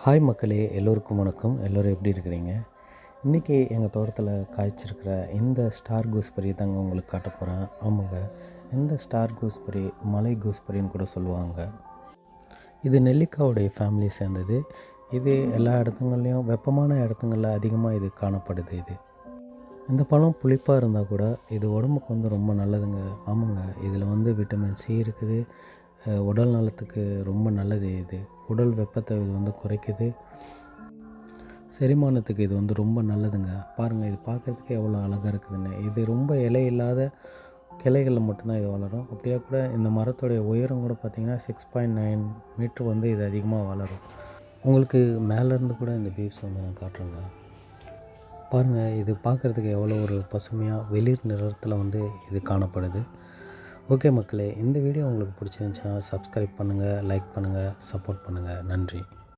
Hi மக்களே, எல்லோருக்கும் வணக்கம். எல்லோரும் எப்படி இருக்கிறீங்க? இன்றைக்கி எங்கள் தோட்டத்தில் காய்ச்சிருக்கிற இந்த ஸ்டார் கூஸ்பெரி தாங்க உங்களுக்கு காட்ட போகிறேன். ஆமாங்க, இந்த ஸ்டார் கூஸ்பெரி மலை கூஸ்பெரின்னு கூட சொல்லுவாங்க. இது நெல்லிக்காவுடைய ஃபேமிலியை சேர்ந்தது. இது எல்லா இடத்துங்கள்லையும் வெப்பமான இடத்துங்களில் அதிகமாக இது காணப்படுது. இந்த பழம் புளிப்பாக இருந்தால் கூட இது உடம்புக்கு ரொம்ப நல்லதுங்க. ஆமாங்க, இதில் விட்டமின் சி இருக்குது. உடல் நலத்துக்கு ரொம்ப நல்லது. இது உடல் வெப்பத்தை இது குறைக்குது. செரிமானத்துக்கு இது ரொம்ப நல்லதுங்க. பாருங்கள், இது பார்க்குறதுக்கு எவ்வளோ அழகாக இருக்குதுன்னு. இது ரொம்ப இலை இல்லாத கிளைகளில் மட்டும்தான் இது வளரும். அப்படியே கூட இந்த மரத்துடைய உயரம் கூட பார்த்திங்கன்னா 6.9 மீட்ரு இது அதிகமாக வளரும். உங்களுக்கு மேலேருந்து கூட இந்த பீப்ஸ் நான் காட்டுறேங்க. பாருங்கள், இது பார்க்குறதுக்கு எவ்வளோ ஒரு பசுமையாக வெளிர் நிறத்தில் இது காணப்படுது. ஓகே மக்களே, இந்த வீடியோ உங்களுக்கு பிடிச்சிருந்துச்சுன்னா சப்ஸ்கிரைப் பண்ணுங்கள், லைக் பண்ணுங்கள், சப்போர்ட் பண்ணுங்கள். நன்றி.